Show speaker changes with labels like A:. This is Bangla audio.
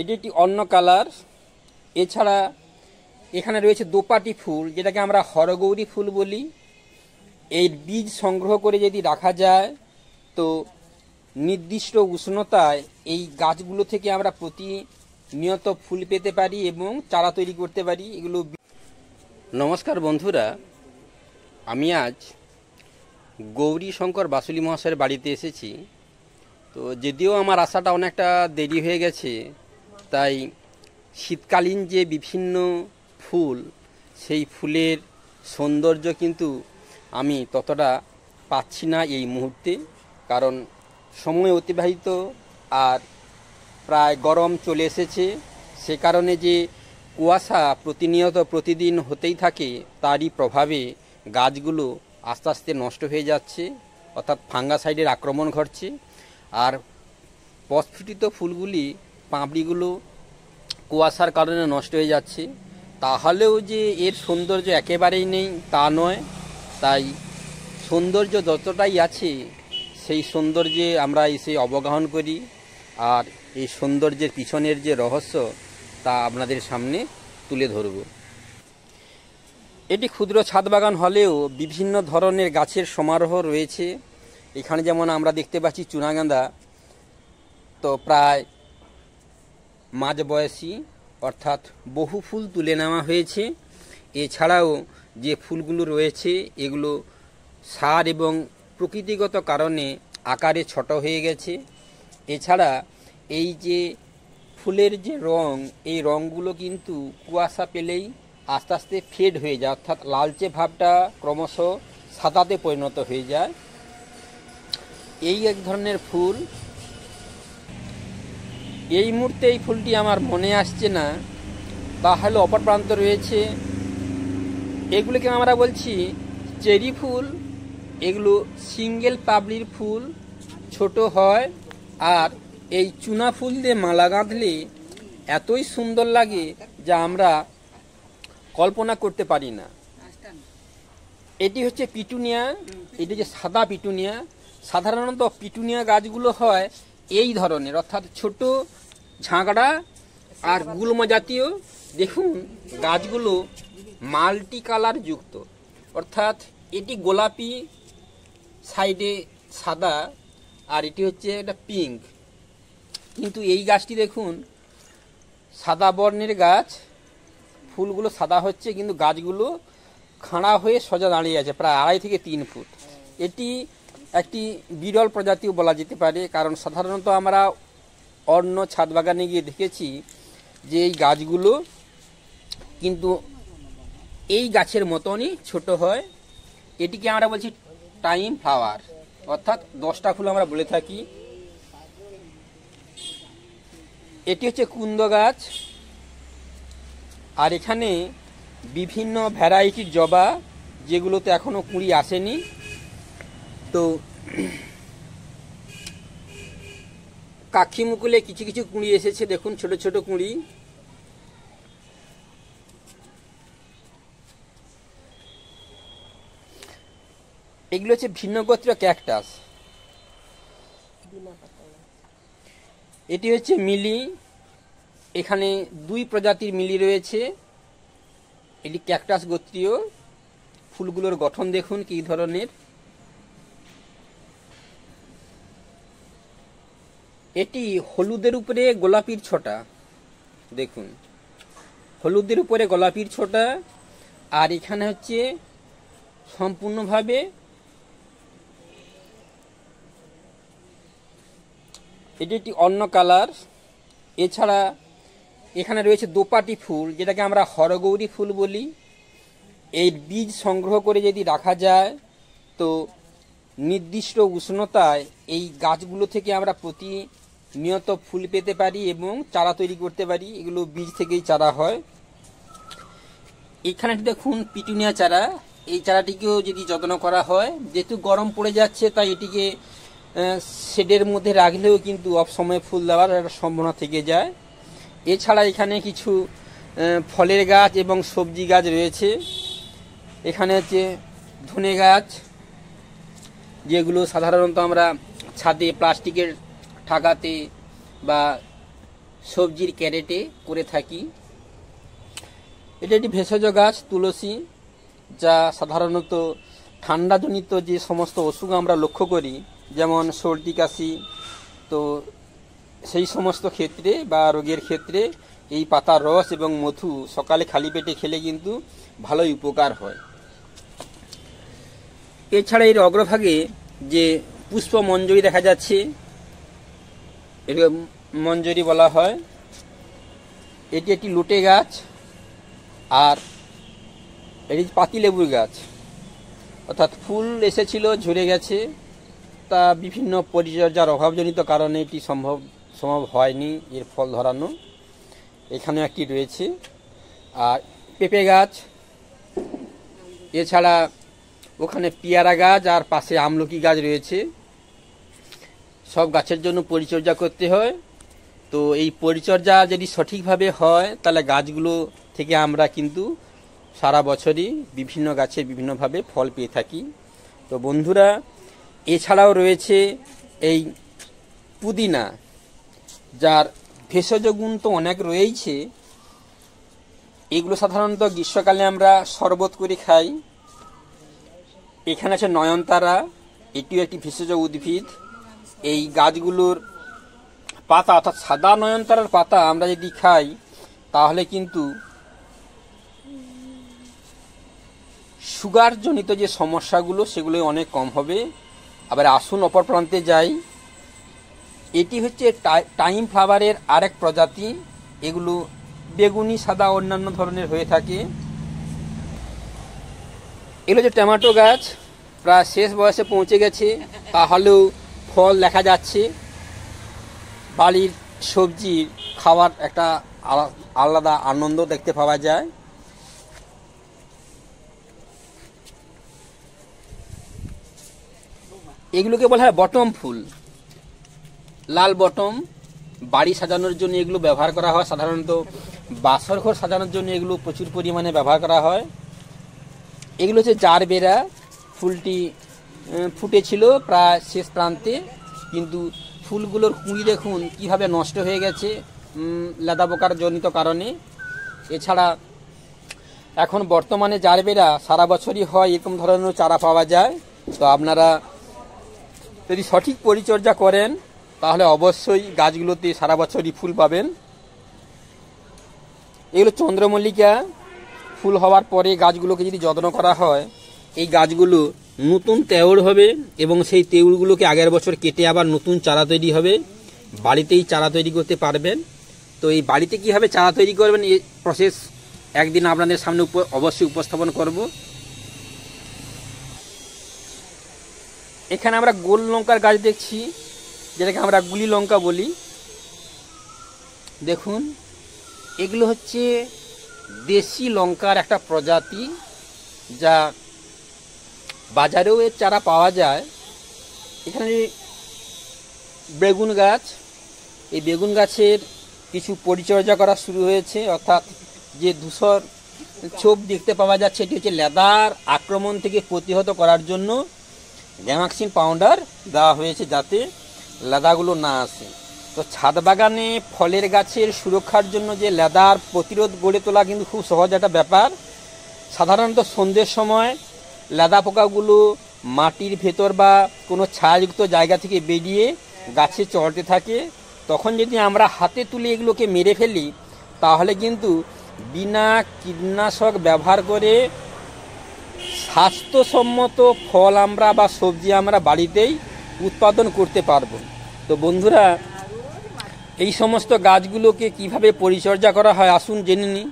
A: এটি একটি অন্য কালার। এছাড়া এখানে রয়েছে দোপাটি ফুল, যেটাকে আমরা হরগৌরী ফুল বলি। এই বীজ সংগ্রহ করে যদি রাখা যায় তো নির্দিষ্ট উষ্ণতায় এই গাছগুলো থেকে আমরা প্রতিনিয়ত ফুল পেতে পারি এবং চারা তৈরি করতে পারি। এগুলো। নমস্কার বন্ধুরা, আমি আজ গৌরী শঙ্কর বাসুলি মহাশয়ের বাড়িতে এসেছি। তো যদিও আমার আসাটা অনেকটা দেরি হয়ে গেছে, তাই শীতকালীন যে বিভিন্ন ফুল, সেই ফুলের সৌন্দর্য কিন্তু আমি ততটা পাচ্ছি না এই মুহূর্তে, কারণ সময় অতিবাহিত আর প্রায় গরম চলে এসেছে। সে কারণে যে কুয়াশা প্রতিনিয়ত প্রতিদিন হতেই থাকে, তারই প্রভাবে গাছগুলো আস্তে আস্তে নষ্ট হয়ে যাচ্ছে, অর্থাৎ ফাঙ্গাসাইডের আক্রমণ ঘটছে। আর প্রস্ফুটিত ফুলগুলি, পাপড়িগুলো কুয়াশার কারণে নষ্ট হয়ে যাচ্ছে। তাহলেও যে এর সৌন্দর্য একেবারেই নেই তা নয়। তাই সৌন্দর্য যতটাই আছে, সেই সৌন্দর্যে আমরা এসে অবগাহন করি, আর এই সৌন্দর্যের পিছনের যে রহস্য তা আপনাদের সামনে তুলে ধরব। এটি ক্ষুদ্র ছাদ বাগান হলেও বিভিন্ন ধরনের গাছের সমারোহ রয়েছে। এখানে যেমন আমরা দেখতে পাচ্ছি চুনাগাঁদা, তো প্রায় মাঝবয়সী, অর্থাৎ বহু ফুল তুলে নেওয়া হয়েছে। এছাড়াও যে ফুলগুলো রয়েছে এগুলো সার এবং প্রকৃতিগত কারণে আকারে ছোট হয়ে গেছে। এছাড়া এই যে ফুলের যে রং, এই রঙগুলো কিন্তু কুয়াশা পেলেই আস্তে আস্তে ফেড হয়ে যায়, অর্থাৎ লালচে ভাবটা ক্রমশ সাদাতে পরিণত হয়ে যায়। এই এক ধরনের ফুল। এই মুহূর্তে এই ফুলটি আমার মনে আসছে না, তাহলে অপর প্রান্ত রয়েছে, এগুলিকে আমরা বলছি চেরি ফুল। এগুলো সিঙ্গেল পাপড়ির ফুল, ছোট হয়, আর এই চুনা ফুল দিয়ে মালা গাঁথলে এতই সুন্দর লাগে যা আমরা কল্পনা করতে পারি না। এটি হচ্ছে পিটুনিয়া। এটি যে সাদা পিটুনিয়া। সাধারণত পিটুনিয়া গাছগুলো হয় এই ধরনের, অর্থাৎ ছোট ঝাঁকড়া আর গুল্ম জাতীয়। দেখুন গাছগুলো মাল্টি কালার যুক্ত, অর্থাৎ এটি গোলাপি, সাইডে সাদা, আর এটি হচ্ছে একটা পিঙ্ক। কিন্তু এই গাছটি দেখুন সাদা বর্ণের গাছ, ফুলগুলো সাদা হচ্ছে, কিন্তু গাছগুলো খাড়া হয়ে সোজা দাঁড়িয়ে আছে প্রায় 2.5 থেকে 3 ফুট। এটি একটি বিরল প্রজাতিও বলা যেতে পারে, কারণ সাধারণত আমরা অন্য ছাদ বাগানে গিয়ে দেখেছি যে এই গাছগুলো কিন্তু এই গাছের মতনই ছোট হয়। এটিকে আমরা বলছি টাইম ফ্লাওয়ার, অর্থাৎ 10টা ফুল আমরা বলে থাকি। এটি হচ্ছে কুন্দ গাছ, আর এখানে বিভিন্ন ভ্যারাইটির জবা, যেগুলোতে এখনো কুঁড়ি আসেনি। তো কাক্ষি মুকুলে কিছু কিছু কুঁড়ি এসেছে, দেখুন ছোট ছোট কুঁড়ি। এগুলো হচ্ছে ভিন্ন গোত্রীয় ক্যাকটাস। এটি হচ্ছে মিলি। এখানে 2 প্রজাতির মিলি রয়েছে। এটি ক্যাকটাস গোত্রীয়। ফুলগুলোর গঠন দেখুন কি ধরনের। এটি হলুদের উপরে গোলাপির ছোটা, দেখুন হলুদের উপরে গোলাপির ছোটা, আর এখানে হচ্ছে সম্পূর্ণভাবে এটি একটি অন্য কালার। এছাড়া এখানে রয়েছে দোপাটি ফুল, যেটাকে আমরা হরগৌরী ফুল বলি। এই বীজ সংগ্রহ করে যদি রাখা যায় তো নির্দিষ্ট উষ্ণতায় এই গাছগুলো থেকে আমরা প্রতিনিয়ত ফুল পেতে পারি এবং চারা তৈরি করতে পারি। এগুলো বীজ থেকেই চারা হয়। এখানে দেখুন পিটুনিয়া চারা। এই চারাটিকেও যদি যত্ন করা হয়, যেহেতু গরম পড়ে যাচ্ছে তাই এটিকে শেডের মধ্যে রাখলেও কিন্তু অফ সময়ে ফুল দেওয়ার একটা সম্ভাবনা থেকে যায়। এছাড়া এখানে কিছু ফলের গাছ এবং সবজি গাছ রয়েছে। এখানে হচ্ছে ধনে গাছ, যেগুলো সাধারণত আমরা ছাদে প্লাস্টিকের ঠাকাতে বা সবজির ক্যারেটে করে থাকি। এটা একটি ভেষজ গাছ তুলসী, যা সাধারণত ঠান্ডাজনিত যে সমস্ত অসুখ আমরা লক্ষ্য করি, যেমন সর্দি কাশি, তো সেই সমস্ত ক্ষেত্রে বা রোগের ক্ষেত্রে এই পাতার রস এবং মধু সকালে খালি পেটে খেলে কিন্তু ভালোই উপকার হয়। এছাড়া এর অগ্রভাগে যে পুষ্প মঞ্জরি দেখা যাচ্ছে, এর মঞ্জরি বলা হয়। এটি একটি লোটে গাছ, আর এটি পাতিলেবুর গাছ, অর্থাৎ ফুল এসেছিল, ঝরে গেছে, তা বিভিন্ন পরিচর্যার অভাবজনিত কারণে এটি সম্ভব হয়নি এর ফল ধরানো। এখানে একটি রয়েছে। আর পেঁপে গাছ, এছাড়া ওখানে পেয়ারা গাছ আর পাশে আমলকি গাছ রয়েছে। সব গাছের জন্য পরিচর্যা করতে হয়। তো এই পরিচর্যা যদি সঠিকভাবে হয়, তাহলে গাছগুলো থেকে আমরা কিন্তু সারা বছরই বিভিন্ন গাছে বিভিন্নভাবে ফল পেয়ে থাকি। তো বন্ধুরা, এছাড়াও রয়েছে এই পুদিনা, যার ভেষজ গুণ তো অনেক রয়েছে। এগুলো সাধারণত গ্রীষ্মকালে আমরা শরবত করে খাই। এখানে আছে নয়নতারা, এটিও একটি ভেষজ উদ্ভিদ। এই গাছগুলোর পাতা, অর্থাৎ সাদা নয়নতারার পাতা আমরা যদি খাই, তাহলে কিন্তু সুগার জনিত যে সমস্যাগুলো সেগুলো অনেক কম হবে। আবার আসুন অপর প্রান্তে যাই। এটি হচ্ছে টাইম ফ্লাওয়ারের আরেক প্রজাতি। এগুলো বেগুনি, সাদা, অন্যান্য ধরনের হয়ে থাকে। এগুলো যে টমেটো গাছ, প্রায় শেষ বয়সে পৌঁছে গেছে, তাহলেও ফল দেখা যাচ্ছে। বাড়ির সবজি খাওয়ার একটা আলাদা আনন্দ দেখতে পাওয়া যায়। এগুলোকে বলা হয় বটম ফুল, লাল বটম। বাড়ি সাজানোর জন্য এগুলো ব্যবহার করা হয়। সাধারণত বাসর ঘর সাজানোর জন্য এগুলো প্রচুর পরিমাণে ব্যবহার করা হয়। এগুলো হচ্ছে জারবেরা। ফুলটি ফুটেছিল প্রায় শেষ প্রান্তে, কিন্তু ফুলগুলোর কুঁড়ি দেখুন কিভাবে নষ্ট হয়ে গেছে লেদা পোকার জনিত কারণে। এছাড়া এখন বর্তমানে জারবেরা সারা বছরই হয়, এরকম ধরনের চারা পাওয়া যায়। তো আপনারা যদি সঠিক পরিচর্যা করেন, তাহলে অবশ্যই গাছগুলোতে সারা বছরই ফুল পাবেন। এগুলো চন্দ্রমল্লিকা। ফুল হওয়ার পরে গাছগুলোকে যদি যত্ন করা হয়, এই গাছগুলো নতুন তেওড় হবে এবং সেই তেওড়গুলোকে আগের বছর কেটে আবার নতুন চারা তৈরি হবে। বাড়িতেই চারা তৈরি করতে পারবেন। তো এই বাড়িতে কীভাবে চারা তৈরি করবেন, এই প্রসেস একদিন আপনাদের সামনে অবশ্যই উপস্থাপন করব। এখানে আমরা গোল লঙ্কার গাছ দেখছি, যেটাকে আমরা গুলি লঙ্কা বলি। দেখুন, এগুলো হচ্ছে দেশি লঙ্কার একটা প্রজাতি, যা বাজারেও এর চারা পাওয়া যায়। এখানে বেগুন গাছ, এই বেগুন গাছের কিছু পরিচর্যা করা শুরু হয়েছে, অর্থাৎ যে ধূসর ছোপ দেখতে পাওয়া যাচ্ছে, এটি হচ্ছে লেদার আক্রমণ থেকে প্রতিহত করার জন্য গ্যামাক্সিন পাউডার দেওয়া হয়েছে, যাতে লেদাগুলো না আসে। তো ছাদ বাগানে ফলের গাছের সুরক্ষার জন্য যে লেদার প্রতিরোধ গড়ে তোলা কিন্তু খুব সহজ একটা ব্যাপার। সাধারণত সন্ধ্যের সময় লেদা পোকাগুলো মাটির ভেতর বা কোনো ছায়াযুক্ত জায়গা থেকে বেরিয়ে গাছে চড়তে থাকে। তখন যদি আমরা হাতে তুলে এগুলোকে মেরে ফেলি, তাহলে কিন্তু বিনা কীটনাশক ব্যবহার করে স্বাস্থ্যসম্মত ফল আমরা বা সবজি আমরা বাড়িতেই উৎপাদন করতে পারবো। তো বন্ধুরা, এই সমস্ত গাছগুলোকে কিভাবে পরিচর্যা করা হয় আসুন জেনে নিই।